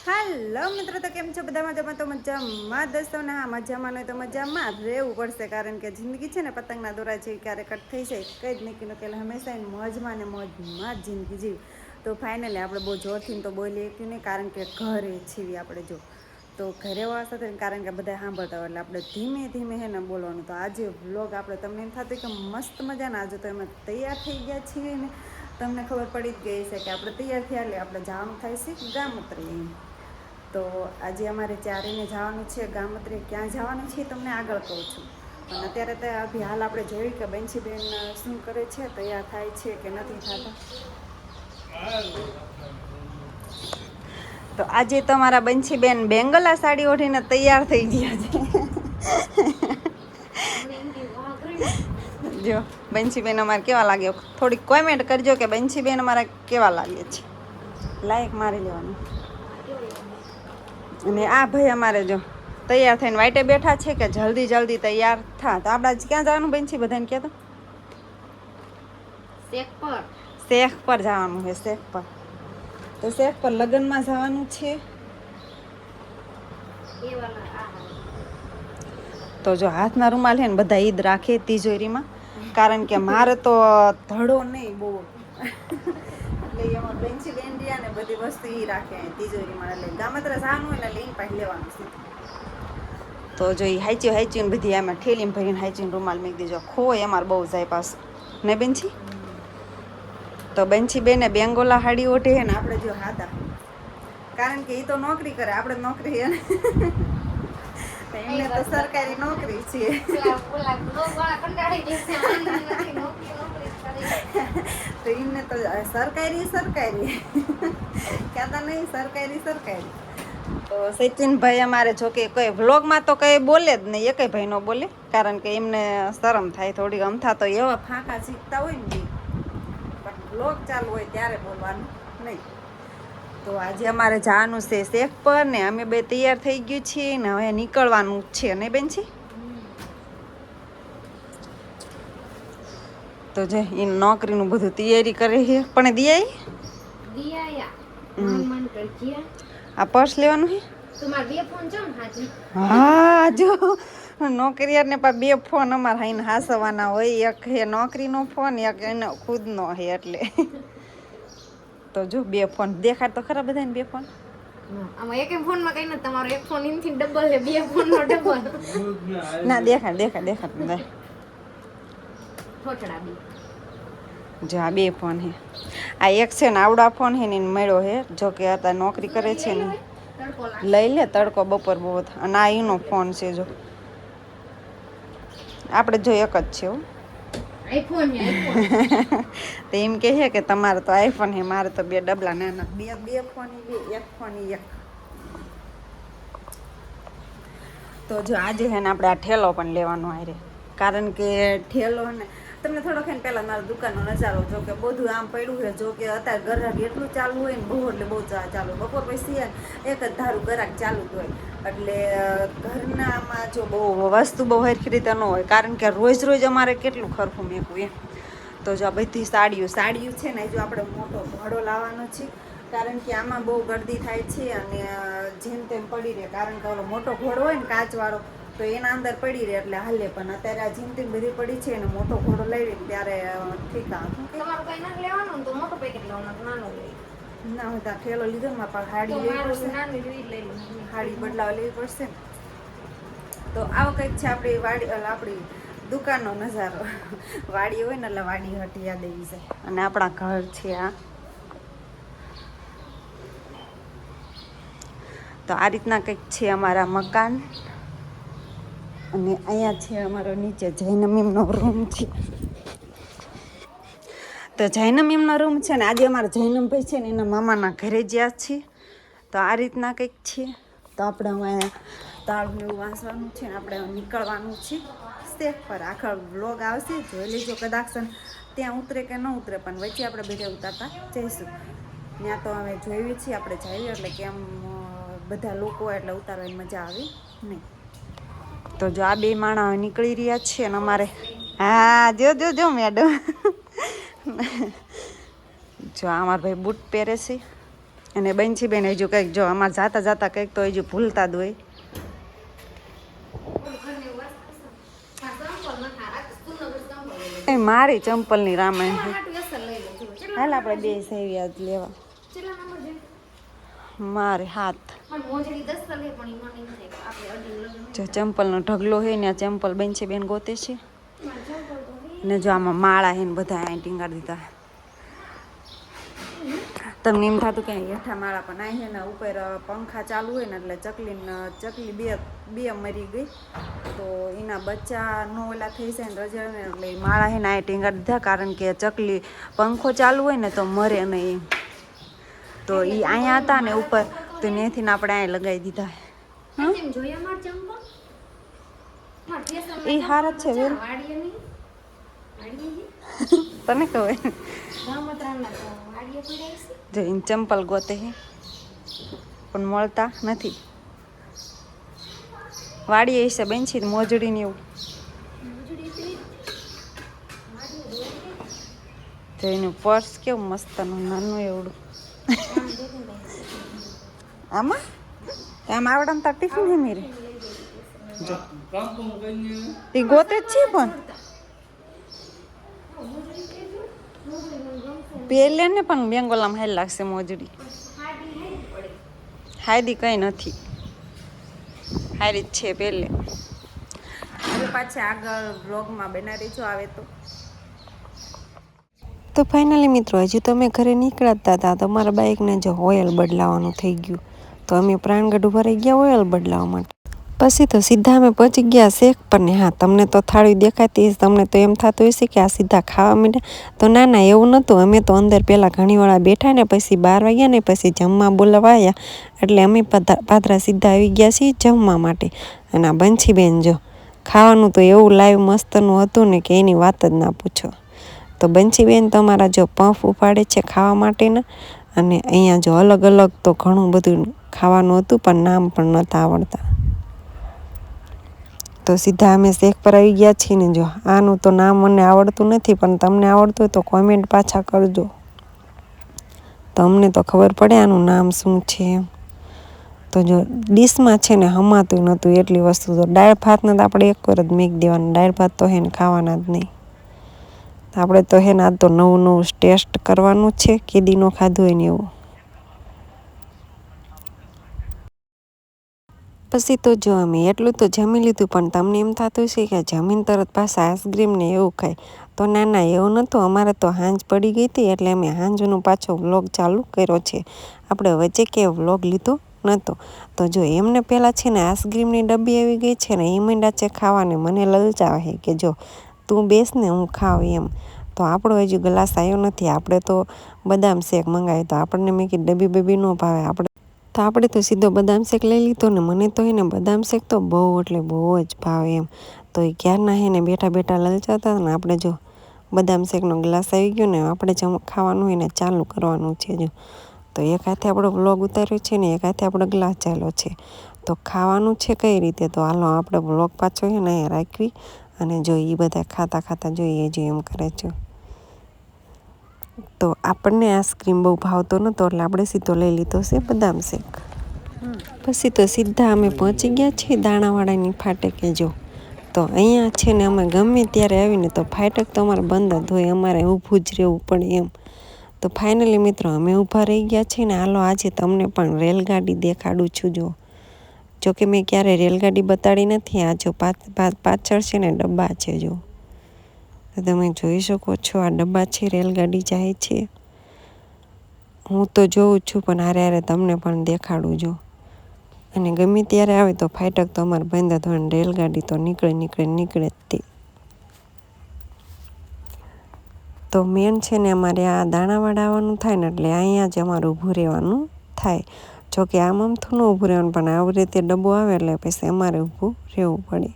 હાલો મિત્રો, તો કેમ છો બધા? મજામાં? તો મજામાં દોસ્તો ને. હા, મજામાં નહીં તો મજામાં રહેવું પડશે, કારણ કે જિંદગી છે ને પતંગના દોરા જેવી ક્યારે કટ થઈ જાય કંઈ જ નહીં કે હંમેશા મોજમાં ને મોજમાં જ જિંદગી જીવી. તો ફાઇનલી આપણે બહુ જોરથી તો બોલીએ કે નહીં, કારણ કે ઘરે છીએ આપણે. જો તો ઘરે વાળા સાથે, કારણ કે બધા સાંભળતા હોય એટલે આપણે ધીમે ધીમે હે ને બોલવાનું. તો આજે વ્લોગ આપણે તમને એમ થતું કે મસ્ત મજાના, આજે તો એમાં તૈયાર થઈ ગયા છીએ ને તમને ખબર પડી જ ગઈ છે કે આપણે તૈયાર થયા એટલે આપણે જવાનું થાય છે ગામત્રી. તો આજે અમારે ચારેયને જવાનું છે ગામત્રી. ક્યાં જવાનું છે તમને આગળ કહું છું, પણ અત્યારે તો અભી હાલ આપણે જોયું કે બંસીબેન શું કરે છે, તૈયાર થાય છે કે નથી થતા. તો આજે તમારા બંસીબેન બેંગલા સાડી ઓઢીને તૈયાર થઈ ગયા છે. જો બંસીબેન અમારે કેવા લાગે, થોડીક કોમેન્ટ કરજો કે બંસીબેન અમારા કેવા લાગે છે. લાઈક મારી લેવાનું. અને આ ભાઈ અમારે જો તૈયાર થઈને વાઈટે બેઠા છે કે જલ્દી જલ્દી તૈયાર થા. તો આપણે ક્યાં જવાનું બેન છે બધાને કહેતો? શેખ પર જવાનું છે, શેખ પર. તો શેખ પર લગ્નમાં જવાનું છે. તો જો હાથના રૂમાલ છે ને બધા ઈદ રાખે તિજોરીમાં, કારણ કે મારે તો ધડો નહીં બહુ એટલે એમાં બેન્ચી બેન્ડિયા ને બધી વસ્તુ એ રાખે તિજોરીમાં. એટલે ગામત્રા જવાનું હોય ને લઈને પાછી લેવાનું છે. તો જો એ હાઈચ્યું ને બધી એમાં ઠેલીમાં ભરીને હાઈચીને રૂમાલ મેં દીજો. ખોય અમારે બહુ જાય પાછું ને બેન્ચી. તો બેન્ચી બેને બેંગોલા હાડી ઓઢે ને આપણે જો હાદા, કારણ કે એ તો નોકરી કરે, આપણે નોકરી ને એમને તો સરકારી નોકરી છે. તો એમને તો સરકારી કહેતા નહીં, સરકારી. તો સચિનભાઈ અમારે જો કે કોઈ વ્લોગમાં તો કંઈ બોલે જ નહીં, એકેય ભાઈ ન બોલે, કારણ કે એમને શરમ થાય થોડી. અમથા તો એવા ફાંકા શીખતા હોય ને, પણ વ્લોગ ચાલુ હોય ત્યારે બોલવાનું નહીં. તો આજે અમારે જવાનું છે શેખ પર ને અમે બે તૈયાર થઈ ગયું છીએ ને હવે નીકળવાનું છે ને બેન છે. તો જે એ નોકરીનું બધું તૈયારી કરે છે, પણ આ પર્સ લેવાનું છે. હા, જો નોકરીયાને પણ બે ફોન અમારે હાઈને હાસવાના હોય. એક હે નોકરીનો ફોન, એક એનો ખુદનો હે. એટલે તો જો બે ફોન દેખાડ તો ખરા બધાને બે ફોન. આમાં એક ફોનમાં કઈ નથી, તમારો એક ફોન ઇનથી ડબલ છે, બે ફોનનો ડબલ. ના દેખાડ થોચડા બી જો આ બે ફોન હે. આ એક છે ને આવડા ફોન હે ને એને મળ્યો હે, જો કે અત્યારે નોકરી કરે છે ને લઈ લે તડકો બપોર બહુ. અને આ એનો ફોન છે. જો આપણે જો એક જ છે તો એમ કહે કે તમારે તો આઈફોન હે, મારે તો બે ડબલા નાના, બે ફોન, એક ફોન એક. તો જો આજે છે ને આપણે આ ઠેલો પણ લેવાનો આરે, કારણ કે ઠેલો ને તમને થોડોક ને પહેલાં મારા દુકાનનો નજારો જો કે બધું આમ પડ્યું છે. જો કે અત્યારે ગરાક એટલું ચાલુ હોય ને, બહુ એટલે બહુ ચાલુ. બપોર પછી એક જ ધારું ગરાક ચાલુ જ હોય, એટલે ઘરનામાં જો બહુ વસ્તુ બહુ હરખી રીતે ન હોય, કારણ કે રોજ અમારે કેટલું ખરખું મેકવું એમ. તો જો આ બધી સાડીઓ છે ને, જો આપણે મોટો ભાડો લાવવાનો છે, કારણ કે આમાં બહુ ગરદી થાય છે અને જેમ તેમ પડી રહે. કારણ કે ઓલો મોટો ઘોડો હોય ને કાચવાળો, તો એના અંદર પડી રહે એટલે હાલે. પણ અત્યારે આ જેમ તેમ બધી પડી છે અને મોટો ઘોડો લઈ ત્યારે ઠીક. ના હોય તો ઠેલો લીધો ને પણ હાડી લેવી પડશે, હાડી બદલાવા લેવી પડશે ને. તો આવો કંઈક છે આપણી દુકાનનો નજારો. વાડી હોય ને એટલે વાડી હટી યાદ આવી જાય. અને આપણા ઘર છે આ. તો આ રીતના કંઈક છે અમારા મકાન. અને અહીંયા છે અમારો નીચે જૈનમીમનો રૂમ છે. તો જૈનમીમનો રૂમ છે ને, આજે અમારા જૈનમભાઈ છે ને એના મામાના ઘરે જ્યાં છીએ. તો આ રીતના કંઈક છે. તો આપણે હવે તાળું એવું વાંચવાનું છે ને આપણે નીકળવાનું છે શેખ પર. આખા વ્લોગ આવશે, જોઈ લેજો. કદાચ ત્યાં ઉતરે કે ન ઉતરે, પણ વચ્ચે આપણે બધા ઉતારતા જઈશું. ત્યાં તો હવે જોયું છીએ આપણે જઈએ એટલે કેમ બધા લોકો એટલે ઉતારવાની મજા આવી નહીં. તો જો આ બે માણા નીકળી રહ્યા છે ને અમારે. હા, જો મેડમ. જો અમારા ભાઈ બૂટ પહેરે છે અને બંછી બેન હજુ કંઈક જો અમારે જાતા જાતા કંઈક તો હજુ ભૂલતા જ હોય. મારી ચંપલની રામાયણ છે. હાલ આપણે બે સેવી આજ લેવા. મારે હાથ જો ચંપલનો ઢગલો હોય ને આ ચંપલ બંછી બેન ગોતે છે. ને જો આમાં માળા હે ને બધા અહીં ટીંગાડી દીધા. તમને એમ થતું કે હેઠા માળા પણ અહીં છે ને ઉપર પંખા ચાલુ હોય ને એટલે ચકલી બે મરી ગઈ તો એના બચ્ચા નો ઓલા થઈ જાય ને રજા ને એટલે માળા છે ને અહીં ટીંગાડી દીધા કારણ કે ચકલી પંખો ચાલુ હોય ને તો મરે નહીં. તો એ અહીંયા હતા ને ઉપર તો ત્યાંથી ને આપણે અહીંયા લગાવી દીધા. એ હારા જ છે વેલ તને કહે જો એમ ચંપલ ગોતે હે પણ મળતા નથી. વાડીએ છે બેનછી મોજડી ને એવું તો એનું પર્સ કેવું મસ્તનું નાનું એવડું આમાં આમ આવડમ તાર ટિફિન હે મેરે એ ગોતે જ છે પણ પહેલે ને પણ બેંગોલામાં હાલ લાગશે મોજડી. હાયદી કંઈ નથી હારી જ છે પહેલે. હવે પાછી આગળ બ્લોગમાં બનાવી છો આવે તો ફાઇનલી મિત્રો હજી તો અમે ઘરે નીકળતા હતા તો અમારા બાઇકને જો ઓઇલ બદલાવાનું થઈ ગયું તો અમે પ્રાણગઢ ભરાઈ ગયા ઓઇલ બદલાવા માટે. પછી તો સીધા અમે પહોંચી ગયા શેક પર ને હા તમને તો થાળી દેખાતી તમને તો એમ થતું હશે કે આ સીધા ખાવા માંડ્યા તો ના ના એવું નહોતું. અમે તો અંદર પહેલાં ઘણીવાળા બેઠા ને પછી 12 વાગ્યા ને પછી જમવા બોલાવા આવ્યા એટલે અમે પાદરા સીધા આવી ગયા છીએ જમવા માટે. અને આ બંછી બેન જો ખાવાનું તો એવું લાઈવ મસ્તનું હતું ને કે એની વાત જ ના પૂછો. તો બંછી બેન તમારા જો પંફ ઉપાડે છે ખાવા માટેના અને અહીંયા જો અલગ અલગ તો ઘણું બધું ખાવાનું હતું પણ નામ પણ નહોતા આવડતા. તો સીધા અમે શેક પર આવી ગયા છીએ ને જો આનું તો નામ મને આવડતું નથી પણ તમને આવડતું હોય તો કોમેન્ટ પાછા કરજો તો અમને તો ખબર પડે આનું નામ શું છે એમ. તો જો ડીશમાં છે ને હમાતું નહોતું એટલી વસ્તુ તો દાળ ભાતને તો આપણે એક વાર જ મેકી દેવાના. દાળ ભાત તો હે ને ખાવાના જ નહીં. આપણે તો હે ને આ તો નવું નવું ટેસ્ટ કરવાનું છે કેદીનો ખાધું હોય ને એવું. પછી તો જો અમે એટલું તો જમી લીધું પણ તમને એમ થતું છે કે જમીન તરત પાછા આઈસ્ક્રીમ ને એવું ખાય તો ના ના એવું નહોતું. અમારે તો હાંજ પડી ગઈ હતી એટલે અમે હાંજનો પાછો વ્લોગ ચાલુ કર્યો છે. આપણે વચ્ચે કે વ્લોગ લીધો નહોતો. તો જો એમને પહેલાં છે ને આઈસ્ક્રીમની ડબ્બી આવી ગઈ છે ને એ મીંડા છે ખાવાને મને લલચાવે કે જો તું બેસ ને હું ખાવ એમ. તો આપણો હજુ ગ્લાસ આવ્યો નથી. આપણે તો બદામ શેક મંગાવ્યો તો આપણને મેં કીધું ડબ્બી બબ્બી ન ભાવે આપણે તો સીધો બદામ શેક લઈ લીધો ને મને તો એને બદામ શેક તો બહુ એટલે બહુ જ ભાવે એમ. તો એ ક્યારના એને બેઠા બેઠા લલચાતા ને આપણે જો બદામ શેકનો ગ્લાસ આવી ગયો ને આપણે ખાવાનું હોય ને ચાલુ કરવાનું છે જો. તો એક હાથે આપણો વ્લોગ ઉતાર્યો છે ને એક હાથે આપણો ગ્લાસ ચાલ્યો છે. તો ખાવાનું છે કઈ રીતે તો હાલો આપણે વ્લોગ પાછો છે ને અહીંયા રાખવી અને જો એ બધા ખાતા ખાતા જોઈએ જો એમ કરે છે. તો આપણને આઈસ્ક્રીમ બહુ ભાવતો નહોતો એટલે આપણે સીધો લઈ લીધો છે બદામ શેક. પછી તો સીધા અમે પહોંચી ગયા છીએ દાણાવાડાની ફાટકે જો. તો અહીંયા છે ને અમે ગમે ત્યારે આવીને તો ફાટક તો અમારે બંધ જ હોય અમારે ઊભું જ રહેવું પડે એમ. તો ફાઇનલી મિત્રો અમે ઊભા રહી ગયા છીએ ને હાલો આજે તમને પણ રેલગાડી દેખાડું છું જો. જોકે મેં ક્યારે રેલગાડી બતાડી નથી. આ જો પાછળ છે ને ડબ્બા છે જો તમે જોઈ શકો છો આ ડબ્બા છે રેલગાડી જાય છે. હું તો જોઉં છું પણ હારે હારે તમને પણ દેખાડું જો. અને ગમે ત્યારે આવે તો ફાટક તો અમારે બંધ થવાની રેલગાડી તો નીકળે જ તે. તો મેન છે ને અમારે આ દાણાવાડા આવવાનું થાય ને એટલે અહીંયા જ અમારે ઊભું રહેવાનું થાય. જોકે આમ તો ન ઊભું રહેવાનું પણ આવી રીતે ડબ્બો આવે એટલે પછી અમારે ઊભું રહેવું પડે.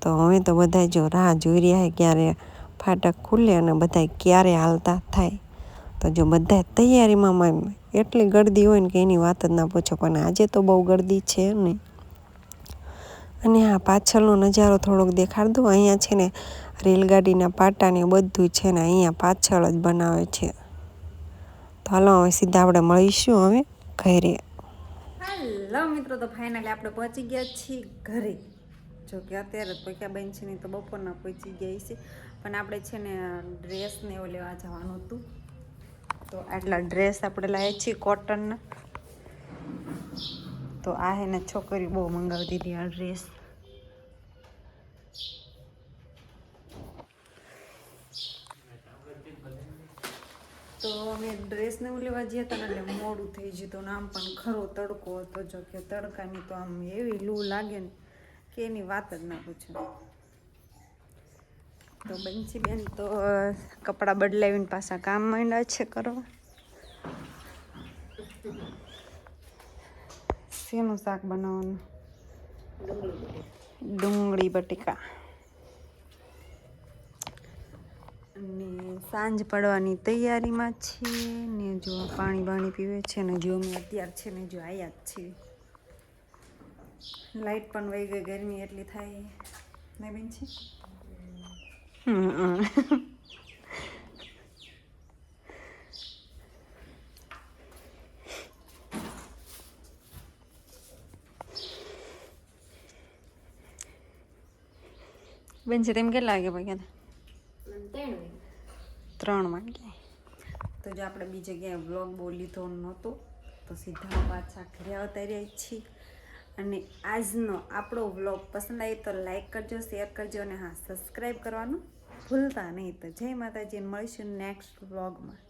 તો હવે તો બધા જો રાહ જોઈ રહ્યા ક્યારે ફાટક ખુલે અને બધા ક્યારે હાલતા થાય. તો જો બધા તૈયારીમાં એટલી ગળદી હોય ને કે એની વાત જ ના પૂછો. પણ આજે તો બહુ ગળદી છે ને. અને હા પાછળનો નજારો થોડોક દેખાડ દો. અહીંયા છે ને રેલગાડીના પાટા ને બધું છે ને અહીંયા પાછળ જ બનાવે છે. તો હાલો હવે સીધા આપણે મળીશું હવે ઘરે. હેલો મિત્રો, તો ફાઇનલી આપણે પહોંચી ગયા છીએ ઘરે. જો કે અત્યારે પૈકા બેન છે ને તો બપોરના પહોંચી ગયા છે, પણ આપણે છે ને ડ્રેસ ને એવું લેવા જવાનું હતું. તો આટલા ડ્રેસ આપણે લાવ્યા છીએ કોટનના. તો આ હે ને છોકરી બહુ મંગાવતી હતી આ ડ્રેસ. તો અમે ડ્રેસને એવું લેવા જઈએ હતા એટલે મોડું થઈ ગયું હતું. આમ પણ ખરો તડકો હતો. જો કે તડકાની તો આમ એવી લૂ લાગે ને કે એની વાત જ ના પૂછો. તો બંસી બેન તો કપડાં બદલાવીને પાછા કામ માંડ્યા છે કરવા. શેનું શાક બનાવવાનું? ડુંગળી બટેકા. અને સાંજ પડવાની તૈયારીમાં છે ને જો પાણી બાણી પીવે છે ને જો અમે અત્યારે છે ને જો આયા જ છીએ. લાઈટ પણ વહી ગઈ, ગરમી એટલી થાય ને બેન છે. બેન છે તેમ કેટલા વાગે પગ્યા? 3 વાગે. તો જો આપણે બીજે ક્યાંય વ્લોગ બહુ લીધો નહોતો તો સીધા પાછા ઘરે આવતા રહ્યા છીએ. અને આજનો આપણો વ્લોગ પસંદ આવે તો લાઈક કરજો, શેર કરજો અને હા સબસ્ક્રાઈબ કરવાનું ભૂલતા નહીં. તો જય માતાજી, મળીશું નેક્સ્ટ વ્લોગમાં.